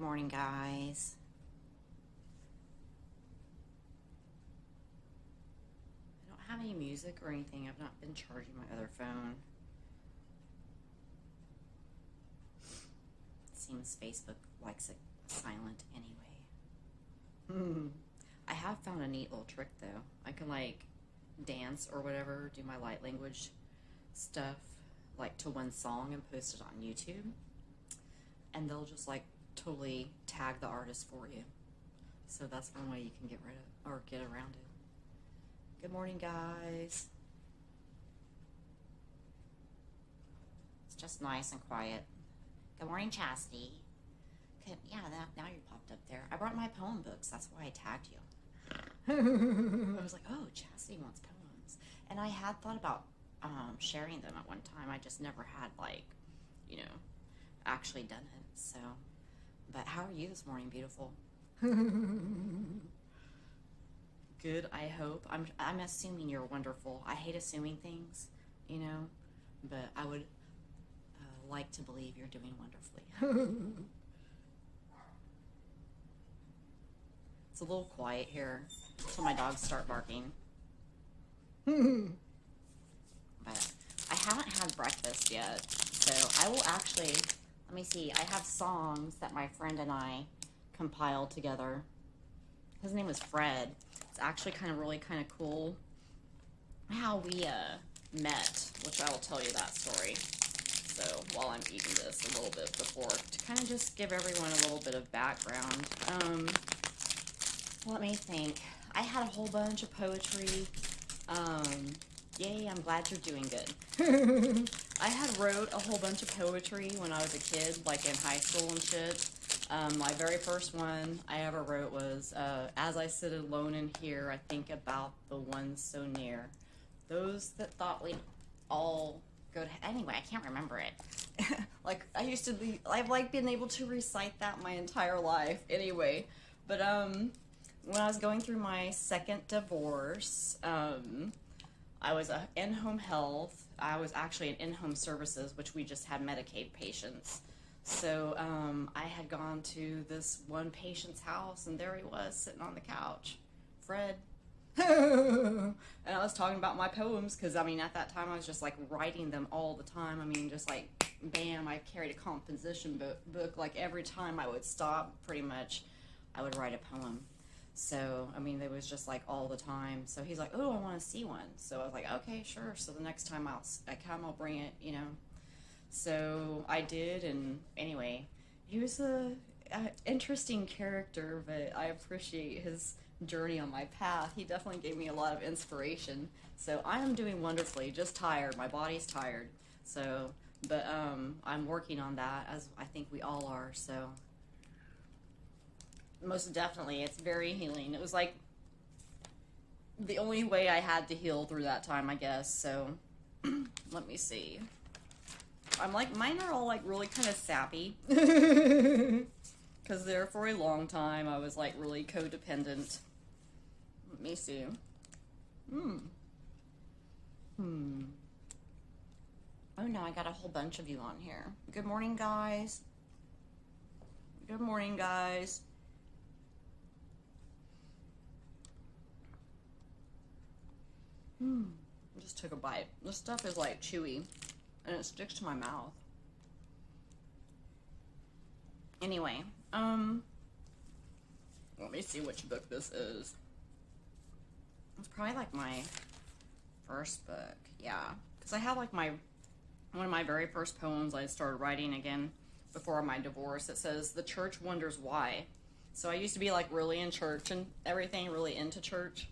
Good morning, guys. I don't have any music or anything. I've not been charging my other phone. It seems Facebook likes it silent anyway. I have found a neat little trick, though. I can, like, dance or whatever, do my light language stuff, like, to one song and post it on YouTube. And they'll just, like, totally tag the artist for you. So that's one way you can get rid of or get around it. Good morning, guys. It's just nice and quiet. Good morning, Chastity. Yeah, now you popped up there. I brought my poem books. That's why I tagged you. I was like, oh, Chastity wants poems. And I had thought about sharing them at one time. I just never had, like, actually done it. So, but how are you this morning, beautiful? Good, I hope. I'm assuming you're wonderful. I hate assuming things, but I would like to believe you're doing wonderfully. It's a little quiet here until my dogs start barking. But I haven't had breakfast yet, so I will actually, let me see, I have songs that my friend and I compiled together. His name is Fred. It's actually really kind of cool how we met, which I will tell you that story. So while I'm eating this a little bit before, to kind of just give everyone a little bit of background. Let me think. I had a whole bunch of poetry. Yay, I'm glad you're doing good. I had wrote a whole bunch of poetry when I was a kid, like in high school and shit. My very first one I ever wrote was, as I sit alone in here, I think about the ones so near. Those that thought we'd all go to, anyway, I can't remember it. Like, I've like been able to recite that my entire life anyway. But, when I was going through my second divorce, I was in home health. I was actually in in-home services, which we just had Medicaid patients. So I had gone to this one patient's house, and there he was sitting on the couch, Fred. And I was talking about my poems because, at that time I was just like writing them all the time. Just like, bam, I carried a composition book. Like every time I would stop, pretty much, I would write a poem. So, it was just like all the time. So he's like, oh, I want to see one. So I was like, okay, sure. So the next time I come, I'll bring it, So I did, and anyway, he was a interesting character, but I appreciate his journey on my path. He definitely gave me a lot of inspiration. So I am doing wonderfully, just tired. My body's tired. So, but I'm working on that, as I think we all are, so most definitely, it's very healing. It was like the only way I had to heal through that time, I guess. So let me see. I'm like, mine are all like really kind of sappy because there for a long time I was like really codependent. Let me see. Oh no, I got a whole bunch of you on here. Good morning, guys. Good morning, guys. I just took a bite. This stuff is like chewy and it sticks to my mouth. Anyway, let me see which book this is. It's probably like my first book, yeah. Because I have like one of my very first poems I started writing again before my divorce. It says, "The church wonders why." So I used to be like really in church and everything, really into church.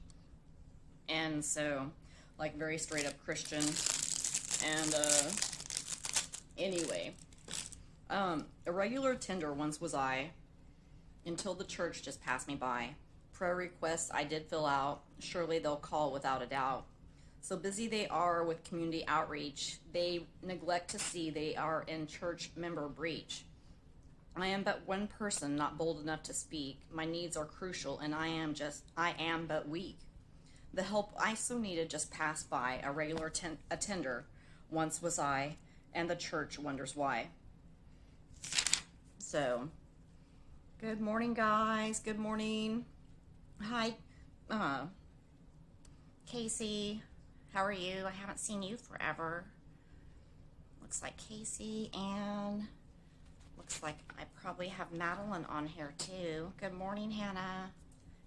And so, like, very straight up Christian. And, anyway. A regular tender once was I, until the church just passed me by. Prayer requests I did fill out, surely they'll call without a doubt. So busy they are with community outreach, they neglect to see they are in church member breach. I am but one person, not bold enough to speak. My needs are crucial, and I am but weak. The help I so needed just passed by. A regular attender once was I, and the church wonders why. So, Good morning, guys. Good morning. Hi, Casey. How are you? I haven't seen you forever. Looks like Casey, and looks like I probably have Madeline on here too. Good morning, Hannah.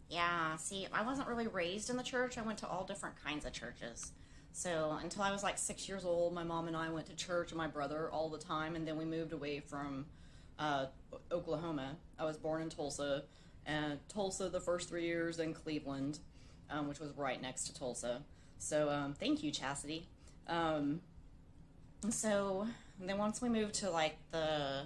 Yeah, see, I wasn't really raised in the church. I went to all different kinds of churches. So until I was like 6 years old, my mom and I went to church and my brother all the time, and then we moved away from Oklahoma. I was born in Tulsa, and Tulsa the first 3 years, then Cleveland, which was right next to Tulsa. So thank you, Chastity. So then once we moved to like the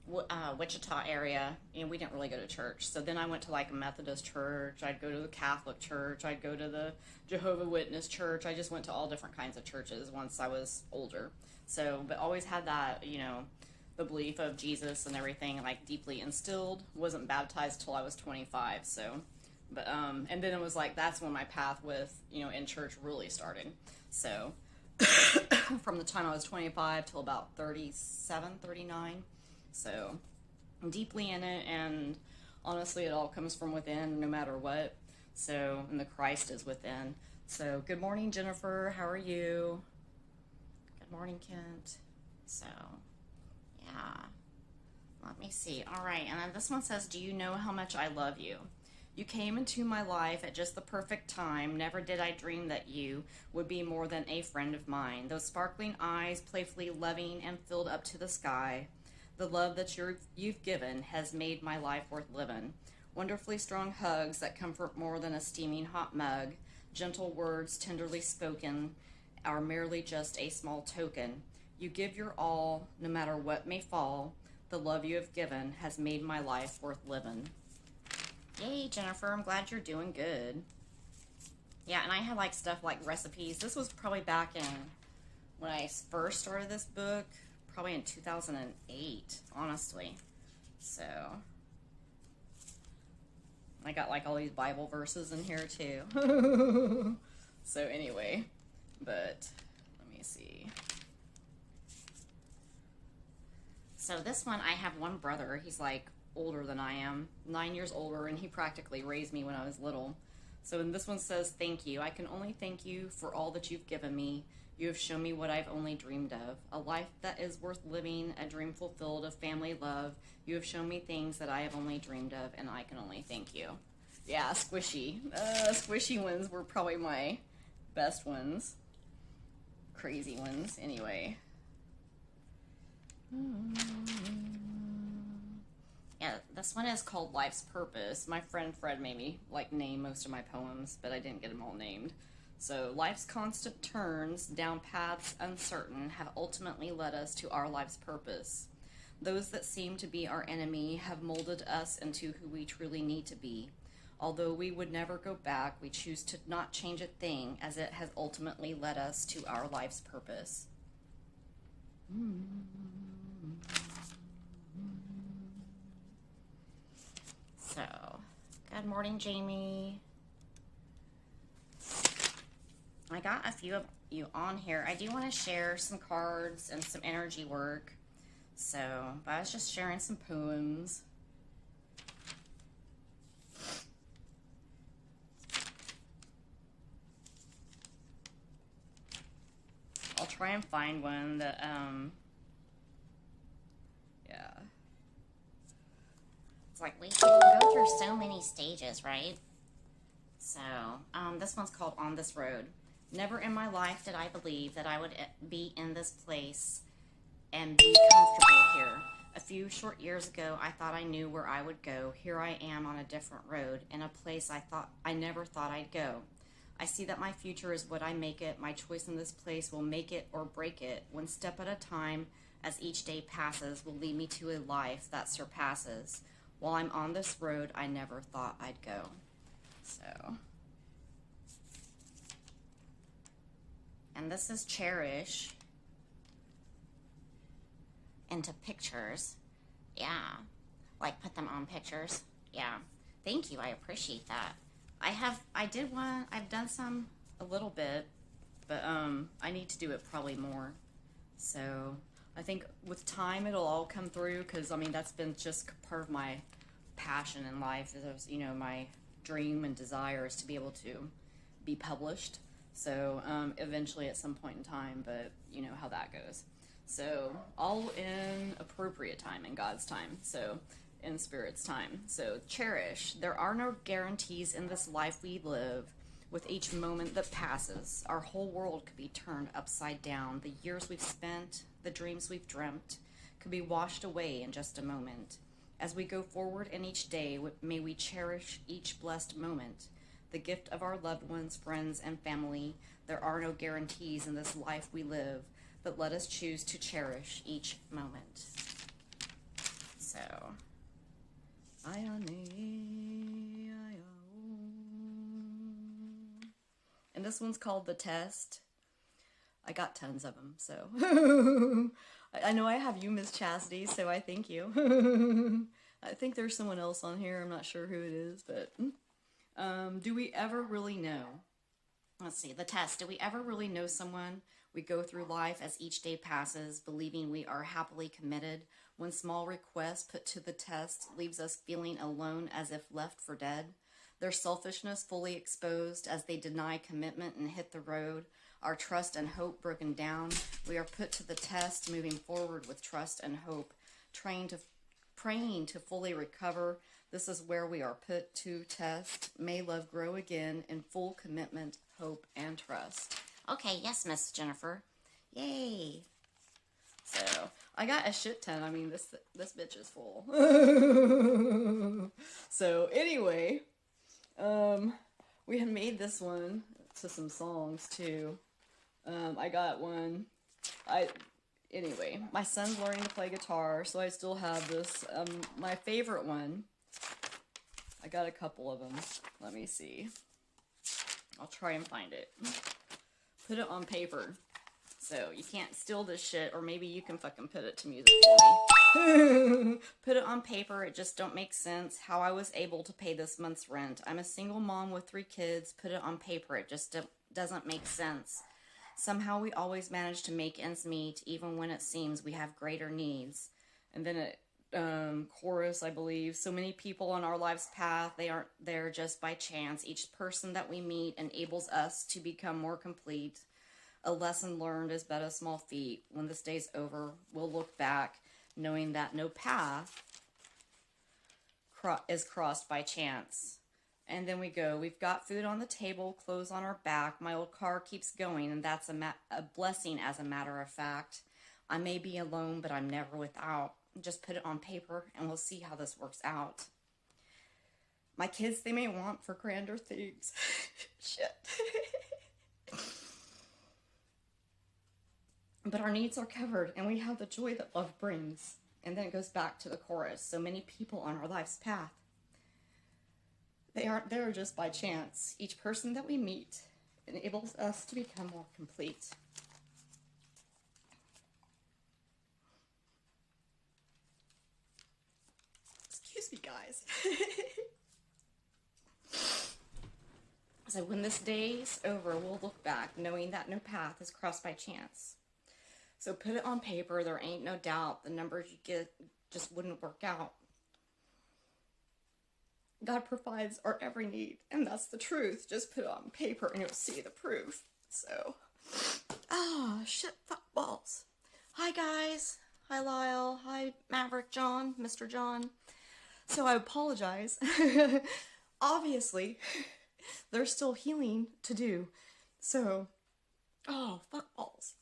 Wichita area, and we didn't really go to church. So then I went to like a Methodist church. I'd go to the Catholic church. I'd go to the Jehovah's Witness church. I just went to all different kinds of churches once I was older. So, but always had that, the belief of Jesus and everything like deeply instilled. Wasn't baptized till I was 25. So, but and then it was like that's when my path with in church really started. So from the time I was 25 till about 37, 39. So I'm deeply in it, and honestly, it all comes from within no matter what. So, and the Christ is within. So, good morning, Jennifer. How are you? Good morning, Kent. So, yeah. Let me see. All right, and then this one says, do you know how much I love you? You came into my life at just the perfect time. Never did I dream that you would be more than a friend of mine. Those sparkling eyes, playfully loving and filled up to the sky. The love that you've given has made my life worth living. Wonderfully strong hugs that comfort more than a steaming hot mug. Gentle words tenderly spoken are merely just a small token. You give your all, no matter what may fall. The love you have given has made my life worth living. Yay, Jennifer. I'm glad you're doing good. Yeah, and I had like stuff like recipes. This was probably back in when I first started this book. Probably in 2008, honestly. So, I got like all these Bible verses in here too. So anyway, but let me see. So this one, I have one brother. He's like older than I am, 9 years older, and he practically raised me when I was little. So and this one says, thank you. I can only thank you for all that you've given me. You have shown me what I've only dreamed of, a life that is worth living, a dream fulfilled of family love. You have shown me things that I have only dreamed of, and I can only thank you. Yeah, squishy. Squishy ones were probably my best ones. Crazy ones, anyway. Yeah, this one is called Life's Purpose. My friend Fred made me name most of my poems, but I didn't get them all named. So, life's constant turns down paths uncertain have ultimately led us to our life's purpose. Those that seem to be our enemy have molded us into who we truly need to be. Although we would never go back, we choose to not change a thing as it has ultimately led us to our life's purpose. So, good morning, Jamie. I got a few of you on here. I do want to share some cards and some energy work. So, I was just sharing some poems. I'll try and find one that, yeah. It's like we go through so many stages, right? So, this one's called On This Road. Never in my life did I believe that I would be in this place and be comfortable here. A few short years ago, I thought I knew where I would go. Here I am on a different road, in a place I never thought I'd go. I see that my future is what I make it. My choice in this place will make it or break it. One step at a time, as each day passes, will lead me to a life that surpasses. While I'm on this road, I never thought I'd go. So... and this is cherish into pictures. Yeah, like put them on pictures. Yeah, thank you. I appreciate that. I've done some a little bit, but I need to do it probably more. So I think with time it'll all come through, because I mean that's been just part of my passion in life. Is, you know, my dream and desire is to be able to be published. So eventually at some point in time, but you know how that goes. So all in appropriate time, in God's time. So in Spirit's time. So cherish. There are no guarantees in this life we live. With each moment that passes, our whole world could be turned upside down. The years we've spent, the dreams we've dreamt, could be washed away in just a moment. As we go forward in each day, may we cherish each blessed moment. The gift of our loved ones, friends, and family. There are no guarantees in this life we live, but let us choose to cherish each moment. So, and this one's called The Test. I got tons of them, so. I know I have you, Miss Chastity, so I thank you. I think there's someone else on here. I'm not sure who it is, but do we ever really know? Let's see, the test. Do we ever really know someone? We go through life as each day passes, believing we are happily committed. One small request put to the test leaves us feeling alone as if left for dead. Their selfishness fully exposed as they deny commitment and hit the road. Our trust and hope broken down. We are put to the test, moving forward with trust and hope, praying to fully recover. This is where we are put to test. May love grow again in full commitment, hope, and trust. Okay, yes, Miss Jennifer. Yay. So, I got a shit ton. I mean, this bitch is full. So, anyway, we had made this one to some songs, too. I got one. Anyway, my son's learning to play guitar, so I still have this. My favorite one, I got a couple of them. Let me see. I'll try and find it. Put it on paper. So you can't steal this shit, or maybe you can fucking put it to music for me. Put it on paper, it just don't make sense. How I was able to pay this month's rent. I'm a single mom with 3 kids. Put it on paper, it just doesn't make sense. Somehow we always manage to make ends meet, even when it seems we have greater needs. And then it, chorus, I believe. So many people on our life's path, they aren't there just by chance. Each person that we meet enables us to become more complete. A lesson learned is but a small feat. When this day's over, we'll look back, knowing that no path is crossed by chance. And then we go, we've got food on the table, clothes on our back, my old car keeps going, and that's a blessing as a matter of fact. I may be alone, but I'm never without. Just put it on paper, and we'll see how this works out. My kids, they may want for grander things. Shit. But our needs are covered, and we have the joy that love brings. And then it goes back to the chorus. So many people on our life's path, they aren't there just by chance. Each person that we meet enables us to become more complete. Excuse me, guys. So when this day's over, we'll look back, knowing that no path is crossed by chance. So put it on paper. There ain't no doubt the numbers you get just wouldn't work out. God provides our every need, and that's the truth. Just put it on paper and you'll see the proof. So, shit, fuck balls. Hi, guys. Hi, Lyle. Hi, Maverick John, Mr. John. So I apologize. Obviously, there's still healing to do. So, fuck balls.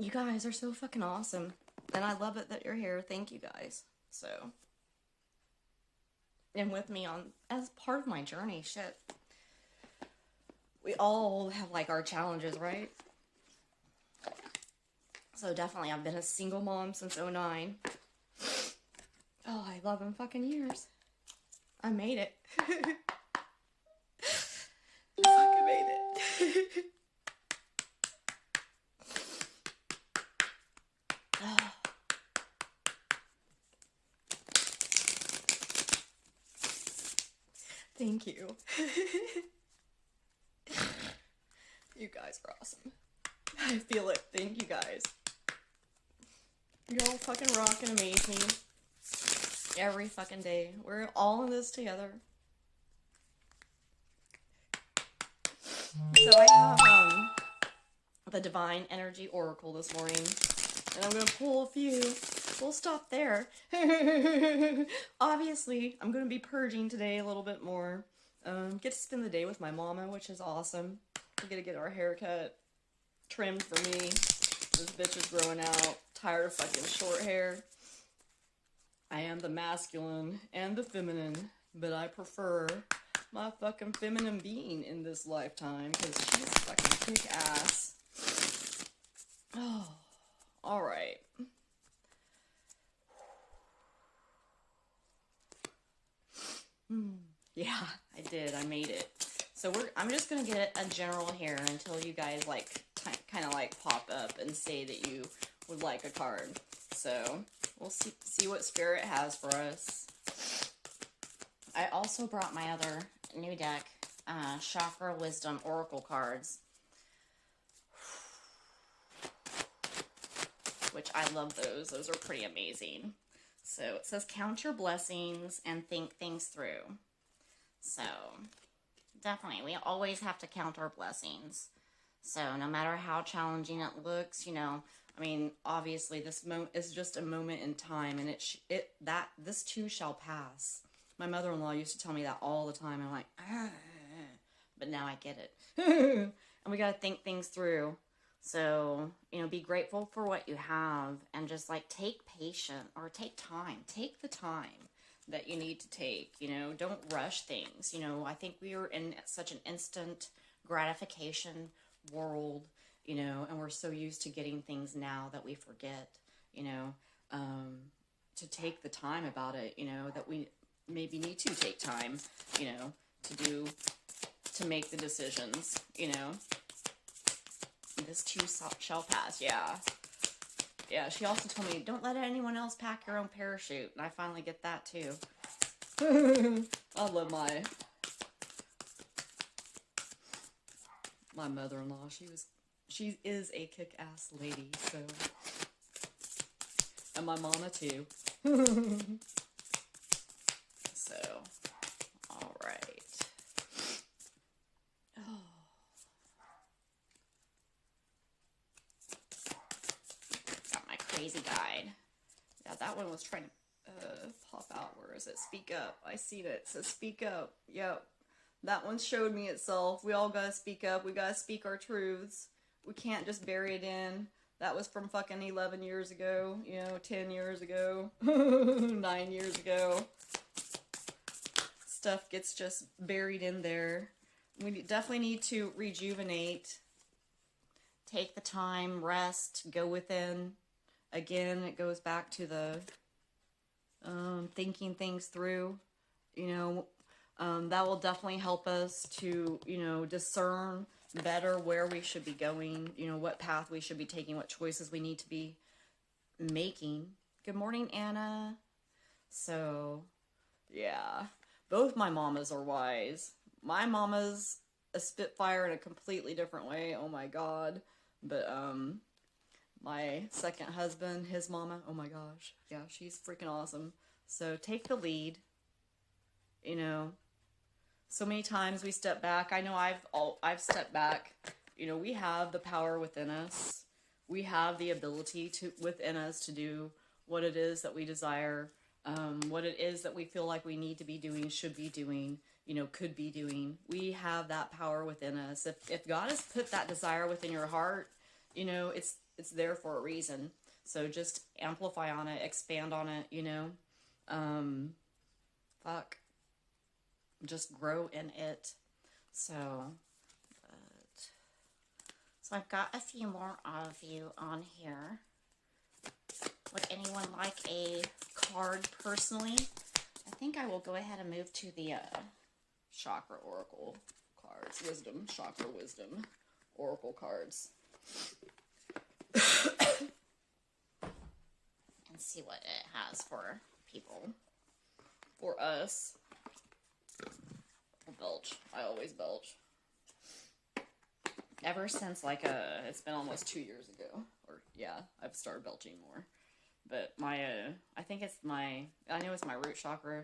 You guys are so fucking awesome. And I love it that you're here. Thank you guys. So, and with me as part of my journey, shit. We all have like our challenges, right? So definitely, I've been a single mom since 2009. Oh, 11 fucking years. I made it. I fucking made it. Thank you. You guys are awesome. I feel it. Thank you guys. Y'all fucking rock and amaze me every fucking day. We're all in this together. So I have the Divine Energy Oracle this morning, and I'm gonna pull a few. We'll stop there. Obviously, I'm gonna be purging today a little bit more. Get to spend the day with my mama, which is awesome. We get to get our haircut trimmed for me. This bitch is growing out. Tired of fucking short hair. I am the masculine and the feminine, but I prefer my fucking feminine being in this lifetime because she's fucking kick ass. Oh, alright. Yeah, I did. I made it. So I'm just gonna get a general here until you guys like kind of like pop up and say that you would like a card. So we'll see what Spirit has for us. I also brought my other new deck, Chakra Wisdom Oracle cards, which I love those. Those are pretty amazing. So it says count your blessings and think things through. So definitely, we always have to count our blessings. So no matter how challenging it looks, you know, I mean, obviously this is just a moment in time, and this too shall pass. My mother-in-law used to tell me that all the time. I'm like, but now I get it. And we got to think things through. So, you know, be grateful for what you have and just like take time. Take the time that you need to take, you know, don't rush things. You know, I think we are in such an instant gratification world, you know, and we're so used to getting things now that we forget, you know, to take the time about it, you know, that we maybe need to take time, you know, to make the decisions, you know. This too shall pass, yeah. Yeah, she also told me, don't let anyone else pack your own parachute. And I finally get that, too. I love my mother-in-law. She is a kick-ass lady, so. And my mama, too. So, alright. Crazy guide. Yeah, that one was trying to pop out. Where is it? Speak up. I seen it. It says speak up. Yep. That one showed me itself. We all gotta speak up. We gotta speak our truths. We can't just bury it in. That was from fucking 11 years ago. You know, 10 years ago. 9 years ago. Stuff gets just buried in there. We definitely need to rejuvenate. Take the time, rest, go within. Again, it goes back to the thinking things through, you know, that will definitely help us to, you know, discern better where we should be going, you know, what path we should be taking, what choices we need to be making. Good morning, Anna. So, yeah, both my mamas are wise. My mama's a spitfire in a completely different way, oh my god, but, my second husband, his mama, oh my gosh, yeah, she's freaking awesome. So take the lead, you know. So many times we step back. I know I've stepped back. You know, we have the power within us. We have the ability within us to do what it is that we desire, what it is that we feel like we need to be doing, should be doing, you know, could be doing. We have that power within us. If God has put that desire within your heart, you know, it's there for a reason. So just amplify on it, expand on it, you know. Just grow in it. So I've got a few more of you on here. Would anyone like a card personally? I think I will go ahead and move to the Chakra Oracle cards. Chakra Wisdom Oracle cards. And see what it has for people. For us. I'll belch. I always belch. Ever since, like, it's been almost 2 years ago. Or, yeah, I've started belching more. But I think it's I know it's my root chakra.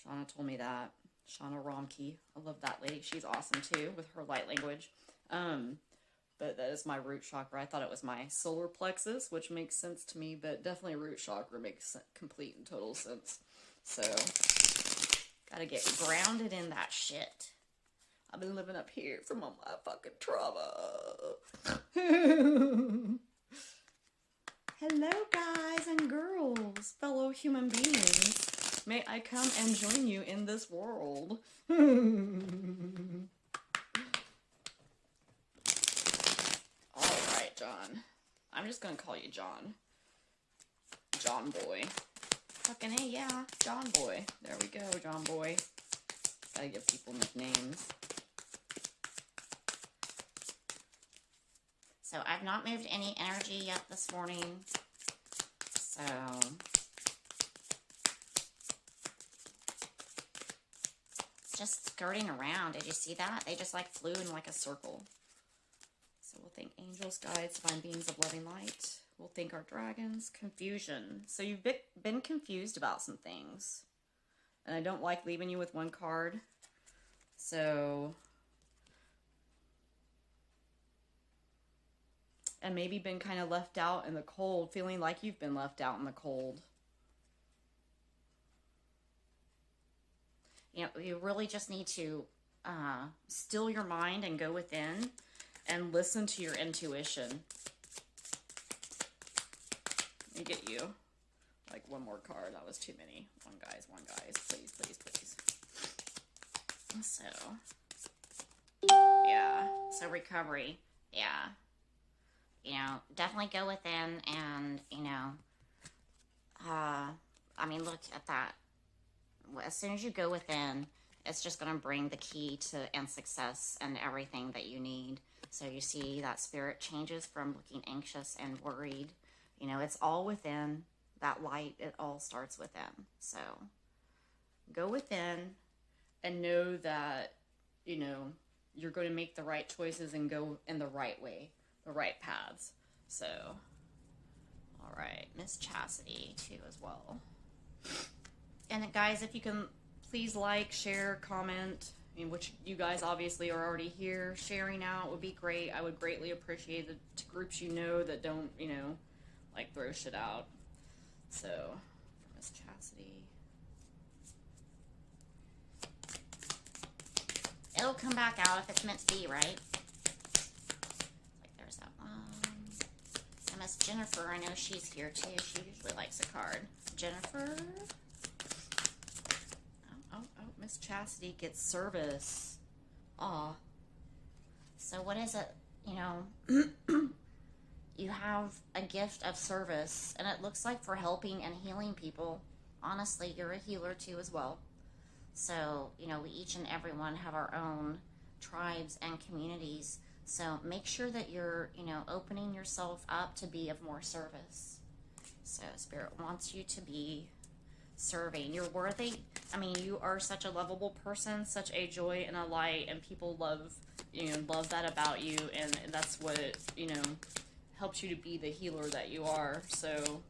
Shauna told me that. Shauna Romkey. I love that lady. She's awesome too with her light language. But that is my root chakra. I thought it was my solar plexus, which makes sense to me, but definitely root chakra makes complete and total sense. So, gotta get grounded in that shit. I've been living up here from all my fucking trauma. Hello, guys and girls, fellow human beings. May I come and join you in this world? Alright, John. I'm just gonna call you John. John Boy. Fucking hey, yeah, John Boy. There we go, John Boy. Gotta give people nicknames. So I've not moved any energy yet this morning. So it's just skirting around. Did you see that? They just like flew in like a circle. So we'll thank angels, guides, divine beings of loving light. We'll thank our dragons. Confusion. So you've been confused about some things. And I don't like leaving you with one card. So... and maybe been kind of left out in the cold, feeling like you've been left out in the cold. You know, you really just need to still your mind and go within and listen to your intuition. Let me get you like one more card. That was too many. One guys, please, please, please. So, yeah. So recovery, yeah. You know, definitely go within and, you know, I mean, look at that. As soon as you go within, it's just going to bring the key to and success and everything that you need. So you see that spirit changes from looking anxious and worried. You know, it's all within. That light, it all starts within. So go within and know that, you know, you're going to make the right choices and go in the right way. The right paths. So, all right, Miss Chastity too as well. And guys, if you can please like, share, comment, I mean, which you guys obviously are already here. Sharing out would be great. I would greatly appreciate it to groups you know that don't, you know, like throw shit out. So, for Miss Chastity. It'll come back out if it's meant to be, right? Miss Jennifer, I know she's here too. She usually likes a card. Jennifer. Oh, Miss Chastity gets service. Aw. So what is it? You know, you have a gift of service, and it looks like for helping and healing people. Honestly, you're a healer too as well. So, you know, we each and every one have our own tribes and communities. So make sure that you're, you know, opening yourself up to be of more service. So Spirit wants you to be serving. You're worthy. I mean, you are such a lovable person, such a joy and a light, and people love, you know, love that about you, and that's what, you know, helps you to be the healer that you are. So,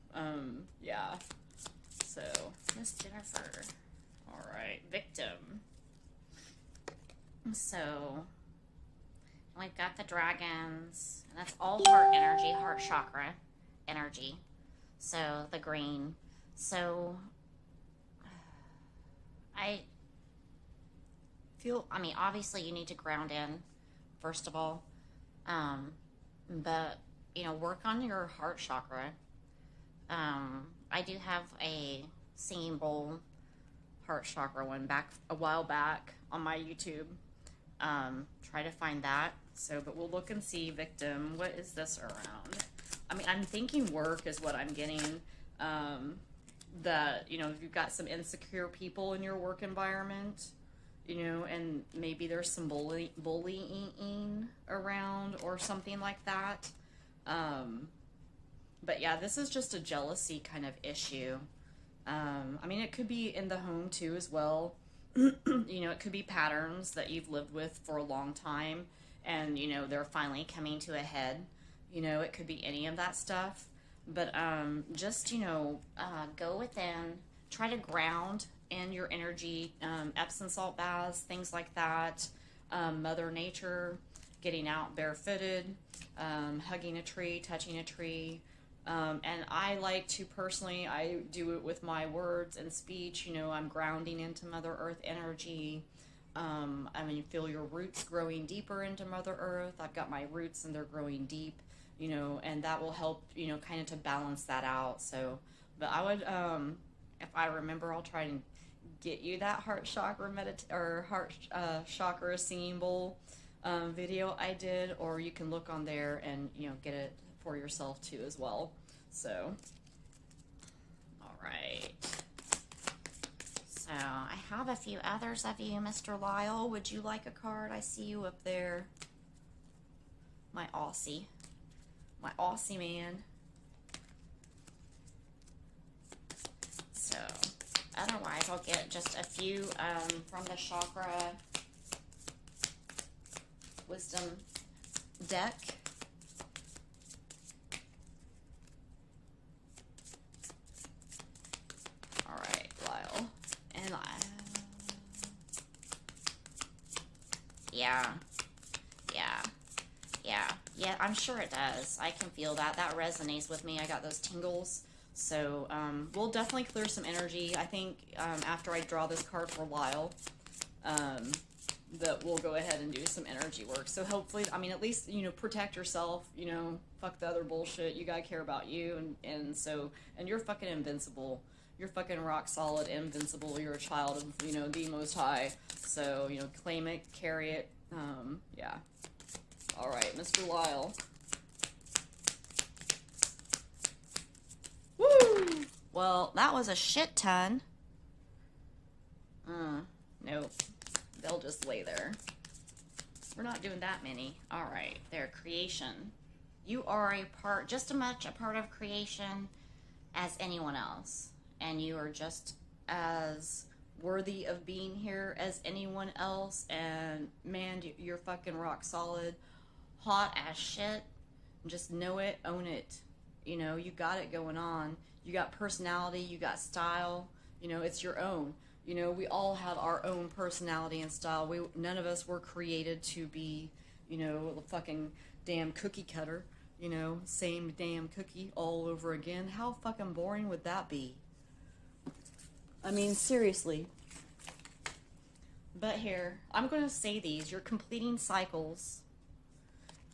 yeah. So, Miss Jennifer. All right, victim. So... we've got the dragons, and that's all heart energy, heart chakra energy. So, the green. So, I feel, I mean, obviously you need to ground in, first of all. But, you know, work on your heart chakra. I do have a singing bowl heart chakra one back a while back on my YouTube. Try to find that. So, but we'll look and see. Victim, what is this around? I mean, I'm thinking work is what I'm getting. That, you know, you've got some insecure people in your work environment, you know, and maybe there's some bullying around or something like that. But yeah, this is just a jealousy kind of issue. I mean, it could be in the home too as well. You know, it could be patterns that you've lived with for a long time, and, you know, they're finally coming to a head. You know, it could be any of that stuff. But just, you know, go within, try to ground in your energy, Epsom salt baths, things like that, Mother Nature, getting out barefooted, hugging a tree, touching a tree. And I like to personally, I do it with my words and speech. You know, I'm grounding into Mother Earth energy. I mean, feel your roots growing deeper into Mother Earth. I've got my roots and they're growing deep, you know, and that will help, you know, kind of to balance that out. So, but I would, if I remember, I'll try and get you that heart chakra or heart chakra singing bowl video I did, or you can look on there and, you know, get it for yourself too as well. So, all right. So I have a few others of you, Mr. Lyle. Would you like a card? I see you up there. My Aussie man. So otherwise I'll get just a few from the chakra wisdom deck. All right, Lyle. And yeah, I'm sure it does. I can feel that. That resonates with me. I got those tingles. So we'll definitely clear some energy. I think after I draw this card for Lyle, that we'll go ahead and do some energy work. So hopefully, I mean, at least, you know, protect yourself, you know, fuck the other bullshit. You gotta care about you. And you're fucking invincible. You're fucking rock solid, invincible. You're a child of, you know, the Most High. So, you know, claim it, carry it. Yeah. All right, Mr. Lyle. Woo! Well, that was a shit ton. Nope. They'll just lay there. We're not doing that many. All right, there, creation. You are just as much a part of creation as anyone else. And you are just as worthy of being here as anyone else. And man, you're fucking rock solid, hot as shit. Just know it, own it. You know, you got it going on. You got personality, you got style. You know, it's your own. You know, we all have our own personality and style. None of us were created to be, you know, a fucking damn cookie cutter. You know, same damn cookie all over again. How fucking boring would that be? I mean, seriously. But here, I'm going to say these. You're completing cycles.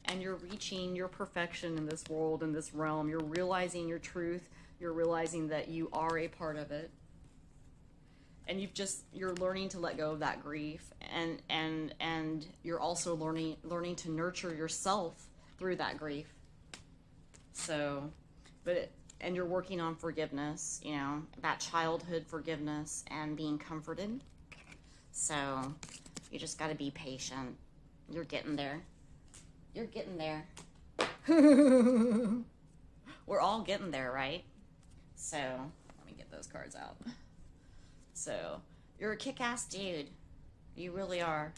And you're reaching your perfection in this world, in this realm. You're realizing your truth. You're realizing that you are a part of it. And you're learning to let go of that grief. And you're also learning to nurture yourself through that grief. So, and you're working on forgiveness, you know, that childhood forgiveness and being comforted. So, you just got to be patient. You're getting there. You're getting there. We're all getting there, right? So, let me get those cards out. So, you're a kick-ass dude. You really are.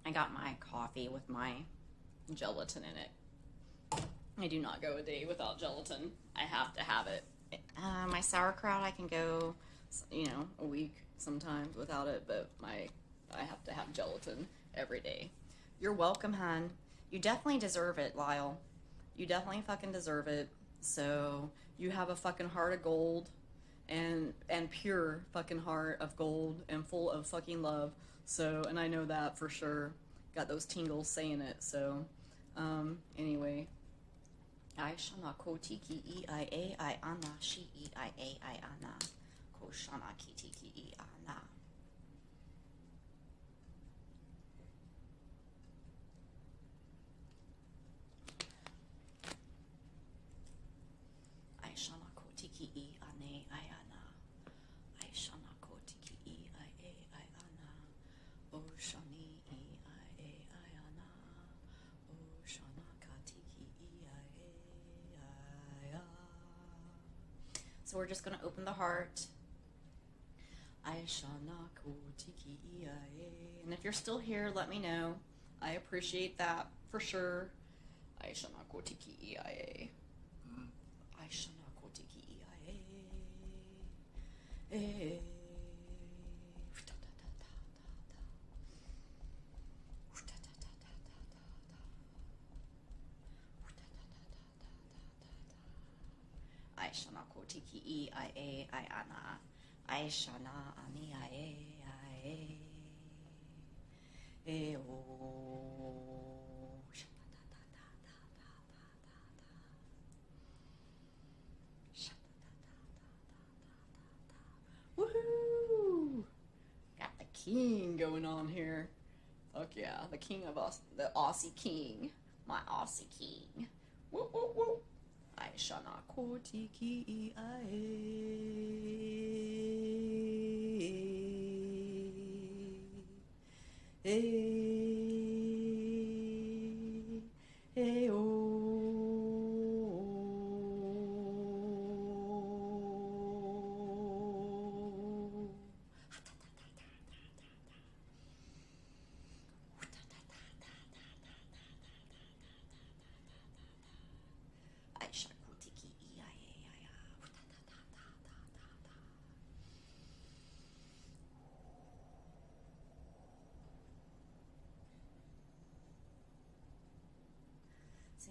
I got my coffee with my gelatin in it. I do not go a day without gelatin. I have to have it. My sauerkraut, I can go, you know, a week sometimes without it, but I have to have gelatin every day. You're welcome, hon. You definitely deserve it, Lyle. You definitely fucking deserve it. So, you have a fucking heart of gold and pure fucking heart of gold and full of fucking love. So, and I know that for sure. Got those tingles saying it. So, anyway. I shana ko tiki I a I ana shi I a I ana ko shana ki tiki ana. I shana ko tiki ane I ana. I shana ko tiki I a I ana. O shani I a I ana. O shana ka tiki I a. So we're just going to open the heart. Aishanakotiki-ia. And if you're still here, let me know. I appreciate that for sure. Aishanakotiki-ia. Aishanakotiki-ia. Aishana kotiki ia iana. Aishana ani ia e o. Woohoo! Got the king going on here. Fuck yeah, the king of us, the Aussie king, my Aussie king. Woo woo woo. Aishana kotiki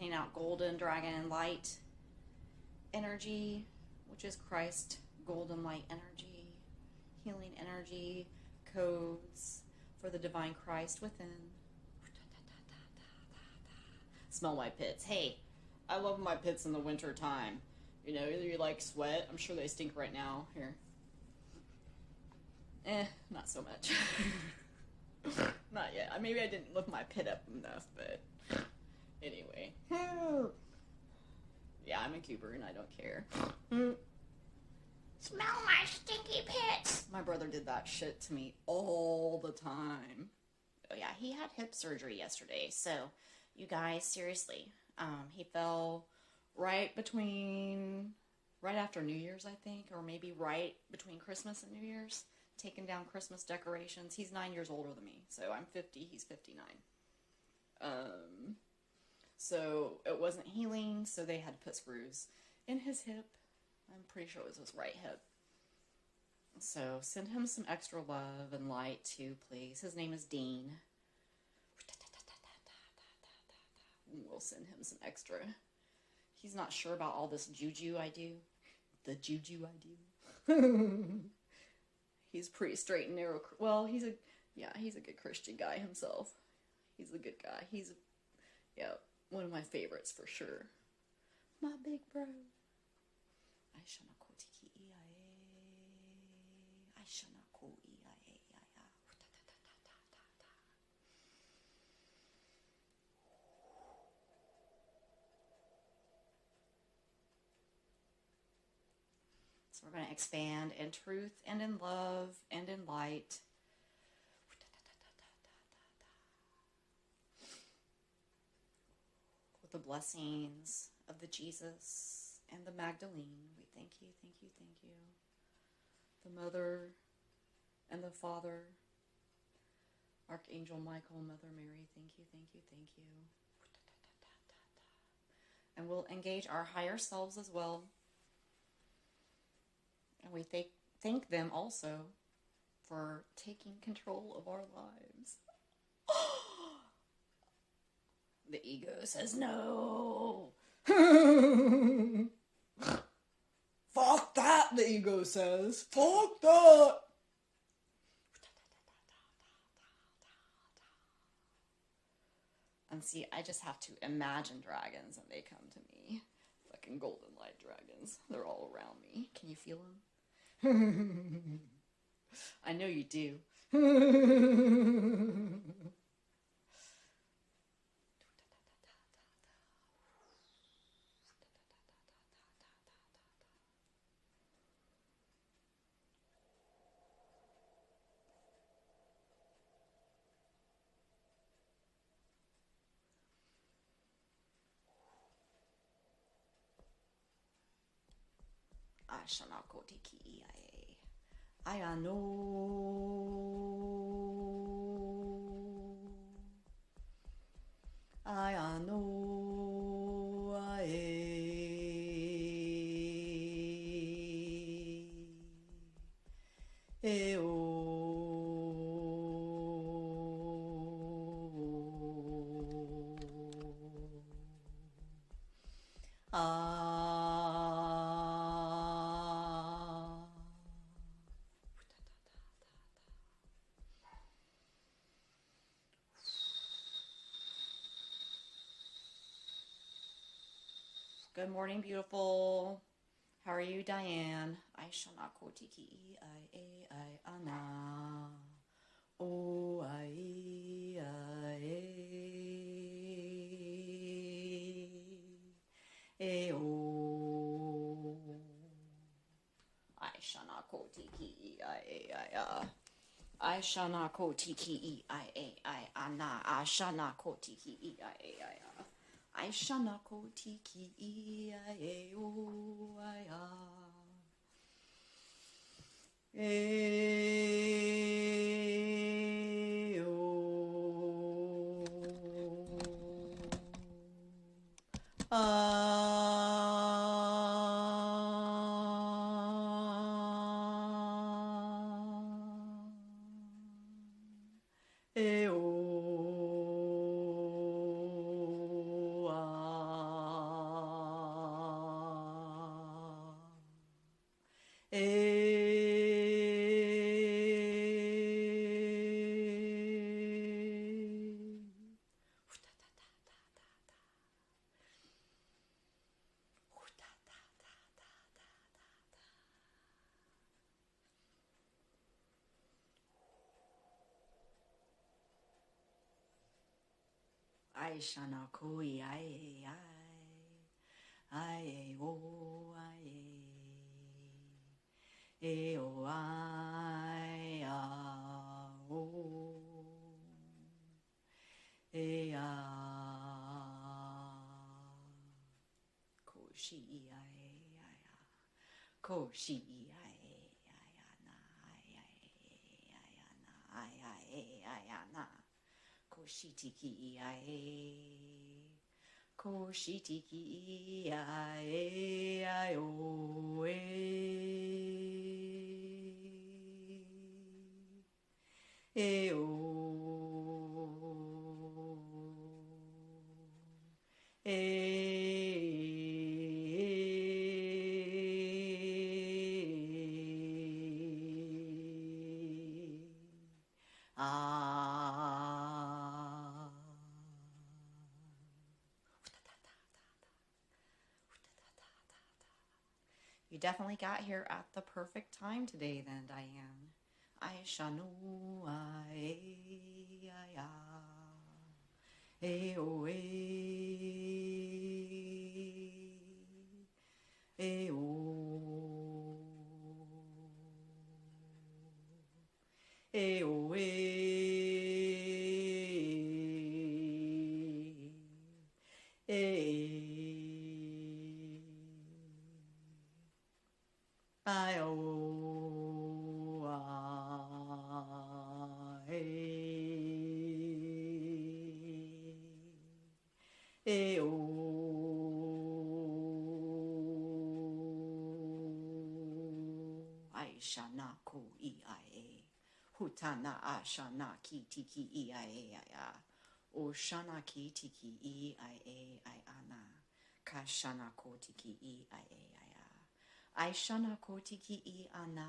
Sending out golden dragon light energy, which is Christ, golden light energy, healing energy, codes for the divine Christ within. Smell my pits. Hey, I love my pits in the winter time. You know, either you like sweat. I'm sure they stink right now. Here. Not so much. Not yet. Maybe I didn't lift my pit up enough, but anyway. Yeah, I'm a Cooper and I don't care. Smell my stinky pits! My brother did that shit to me all the time. Oh yeah, he had hip surgery yesterday, so you guys, seriously, he fell right after New Year's, I think, or maybe right between Christmas and New Year's, taking down Christmas decorations. He's 9 years older than me, so I'm 50, he's 59. So it wasn't healing, so they had to put screws in his hip. I'm pretty sure it was his right hip. So send him some extra love and light too, please. His name is Dean. We'll send him some extra. He's not sure about all this juju I do. The juju I do. He's pretty straight and narrow. Well, he's a good Christian guy himself. He's a good guy. He's one of my favorites for sure. My big bro. Aishana kotiki ia. Aishana ko ia. So we're going to expand in truth and in love and in light. With the blessings of the Jesus and the Magdalene. We thank you, thank you, thank you. The Mother and the Father. Archangel Michael, Mother Mary, thank you, thank you, thank you. And we'll engage our higher selves as well. And we thank them also for taking control of our lives. The ego says no. Fuck that, the ego says. Fuck that. And see, I just have to imagine dragons and they come to me. Fucking golden light dragons. They're all around me. Can you feel them? I know you do. Aishana kotiki ia. I know. I know. Ah. Good morning, beautiful. How are you, Diane? Aisha na kotiki I ana. O I e o. Aisha na kotiki I. Aisha na kotiki I ana. Aisha na kotiki I. Aisha na kotiki I o I e o. E o Aisha na koi I o e o o e koshi koshi na koshitiki koshitiki I o e o You definitely got here at the perfect time today then, Diane. Aisha no e o e o e o I o e o Aisha na ko I Hutana a shana ki tiki I O shana ki tiki I ana. Kashana ko tiki I shana ko tiki ana.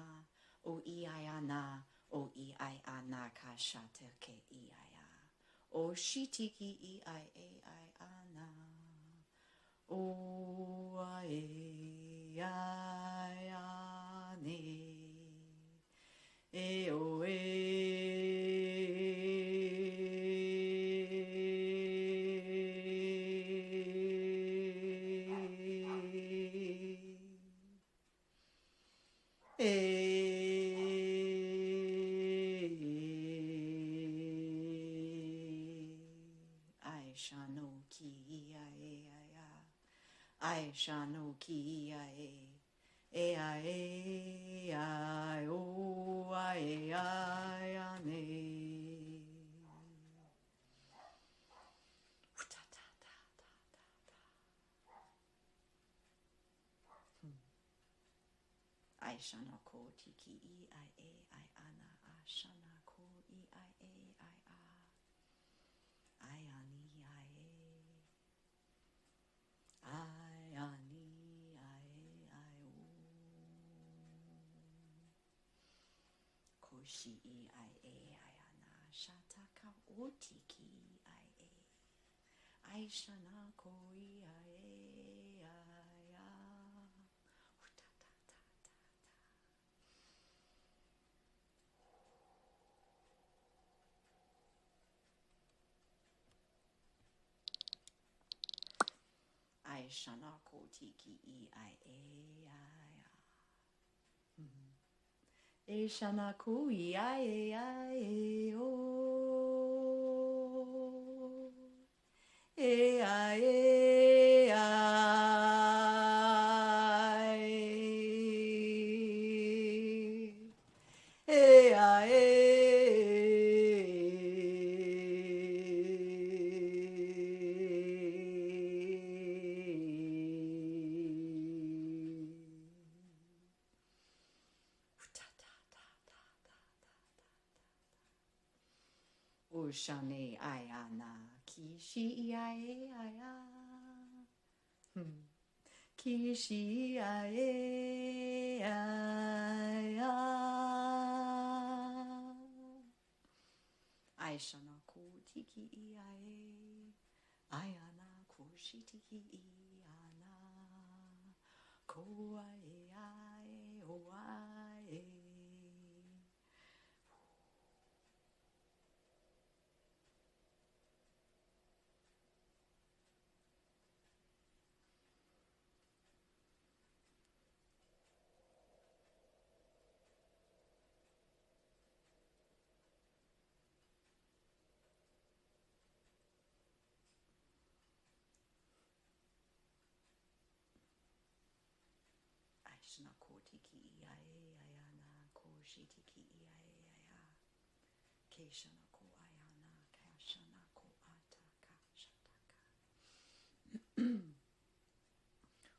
O I ana. O I ana kashate ke O shitiki I ana. O I ane. E o Aisha no ki Aisha no ki I o Aishana ko tiki I a I ana ashana ko I a I a Ayani I a Ayani I o Koshi I a Ayana shataka o tiki I a Aishana ko I a I a Aishana ko tiki I a I a Aishana ko I a o Oshane ayana kishi aya kishi aya Aishana ko tiki ayana koshi tiki ana ko ai o ai Aishana ko tiki ayana koshi tiki aya Keishana ko ayana kashana ko ataka shataka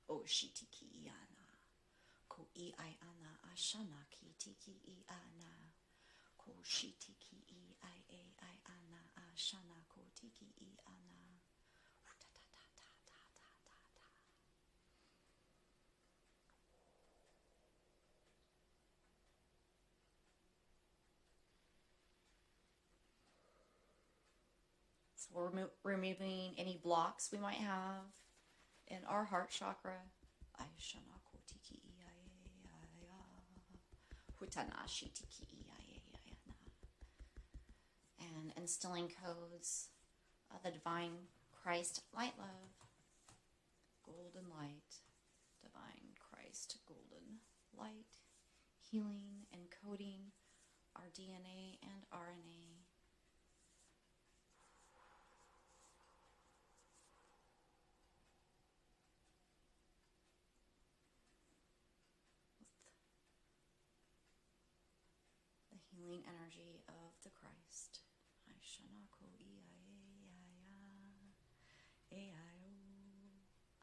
Oshitiki iana ko ana ashana ki tiki ana ko shitiki ana ashana ko tiki ana So we're removing any blocks we might have in our heart chakra. Aishana ko tiki hutanashi tiki and instilling codes of the divine Christ light love, golden light, divine Christ golden light, healing and coding our DNA and RNA. The healing energy of the Christ. Aishanako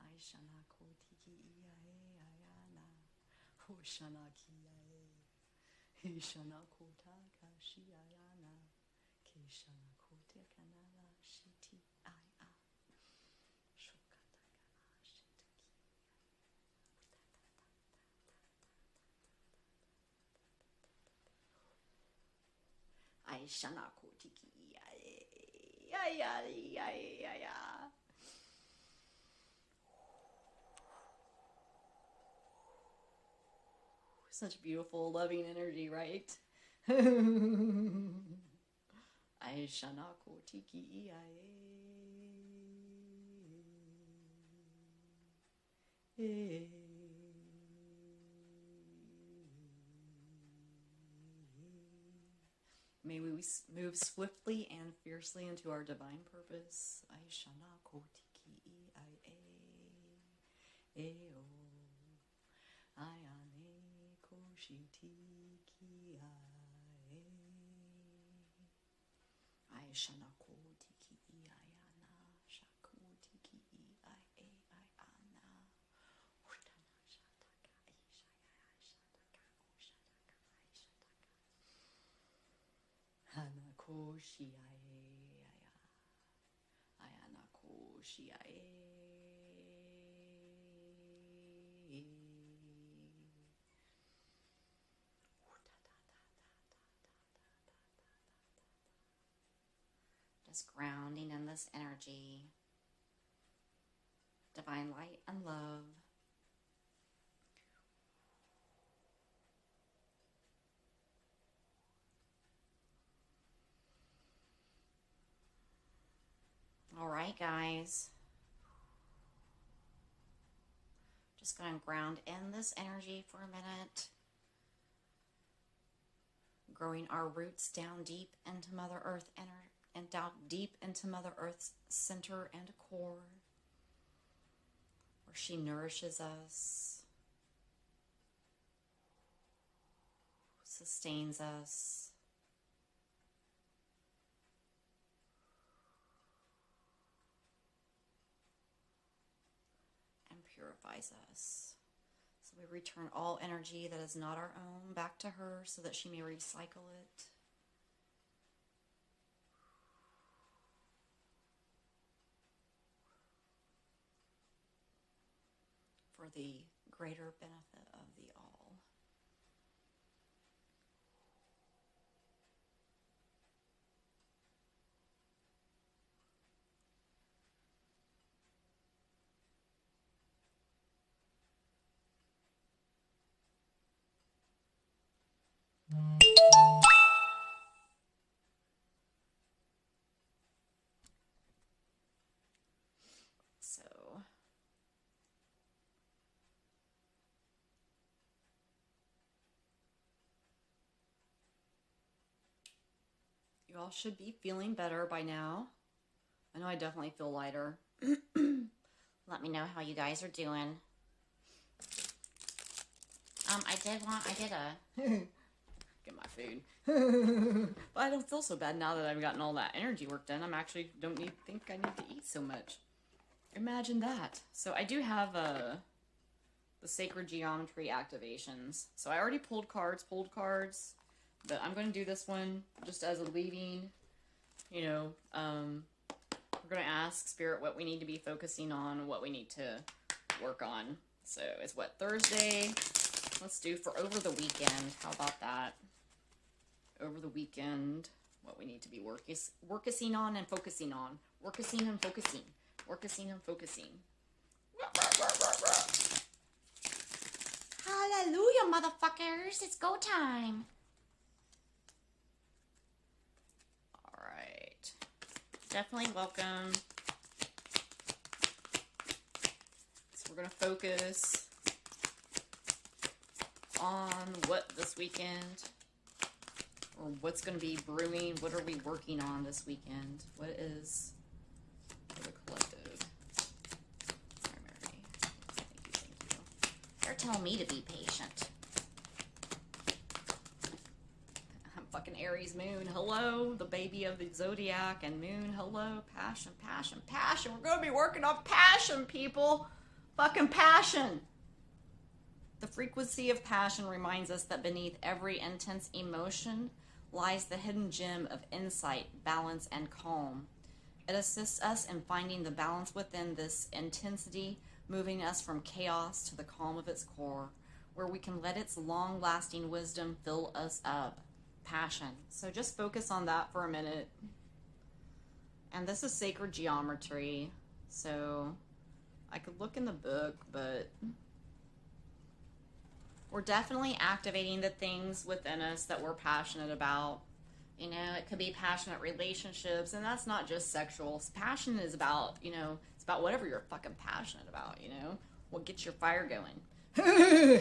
Aishanako tiki ayana Hoshanaki Hishanako takashi ayana Kishanako tekanala shiti aya Shokataka shitaki Aishanako tiki Such beautiful, loving energy, right? Aishanako tiki May we move swiftly and fiercely into our divine purpose. Aishanako tiki eo ayane koshitiki Aishanako tiki ayana shaku tiki ayana Utana shataka ishaya shataka Just grounding in this energy, divine light and love. All right, guys. Just going to ground in this energy for a minute. Growing our roots down deep into Mother Earth and down deep into Mother Earth's center and core, where she nourishes us, sustains us, and purifies us. So we return all energy that is not our own back to her so that she may recycle it. For the greater benefit of the all. So you all should be feeling better by now. I know I definitely feel lighter. Let me know how you guys are doing. I did get my food. But I don't feel so bad now that I've gotten all that energy work done. I'm actually think I need to eat so much. Imagine that. So I do have the sacred geometry activations. So I already pulled cards, but I'm going to do this one just as a leading, you know, we're going to ask Spirit what we need to be focusing on, what we need to work on. So it's what, Thursday? Let's do for over the weekend. How about that? Over the weekend, what we need to be working on and focusing on. Working and focusing. Working and focusing. Hallelujah, motherfuckers. It's go time. All right. Definitely welcome. So we're going to focus on what this weekend, or what's going to be brewing. What are we working on this weekend? What is for the collective? Primary. Thank you. They're telling me to be patient. I'm fucking Aries moon. Hello, the baby of the zodiac, and moon. Hello, passion, passion, passion. We're going to be working on passion, people. Fucking passion. The frequency of passion reminds us that beneath every intense emotion lies the hidden gem of insight, balance, and calm. It assists us in finding the balance within this intensity, moving us from chaos to the calm of its core, where we can let its long-lasting wisdom fill us up. Passion. So just focus on that for a minute. And this is sacred geometry, so I could look in the book, but we're definitely activating the things within us that we're passionate about. You know, it could be passionate relationships, and that's not just sexual. Passion is about, you know, it's about whatever you're fucking passionate about, you know? What gets your fire going.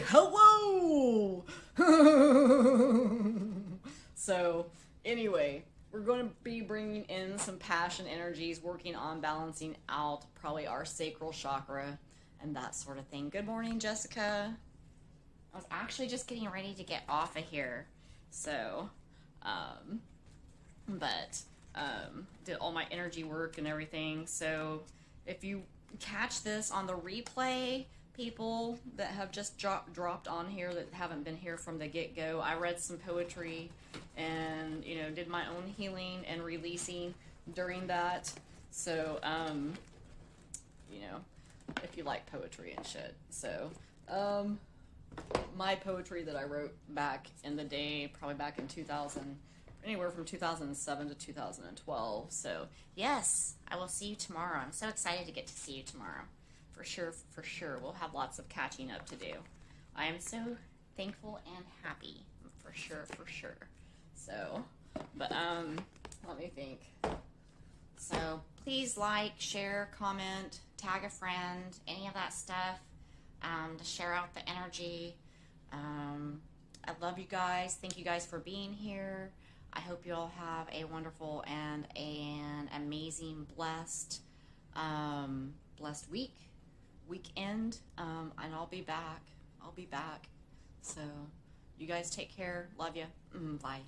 Hello! So, anyway, we're going to be bringing in some passion energies, working on balancing out probably our sacral chakra and that sort of thing. Good morning, Jessica. I was actually just getting ready to get off of here, so, did all my energy work and everything. So if you catch this on the replay, people that have just dropped on here that haven't been here from the get-go. I read some poetry and, you know, did my own healing and releasing during that. So, you know, if you like poetry and shit. So, my poetry that I wrote back in the day, probably back in 2000, anywhere from 2007 to 2012. So, yes, I will see you tomorrow. I'm so excited to get to see you tomorrow. For sure, for sure. We'll have lots of catching up to do. I am so thankful and happy. For sure, for sure. So, but, let me think. So, please like, share, comment, tag a friend, any of that stuff, to share out the energy. I love you guys. Thank you guys for being here. I hope you all have a wonderful and an amazing, blessed weekend. And I'll be back. So, you guys take care. Love you. Bye.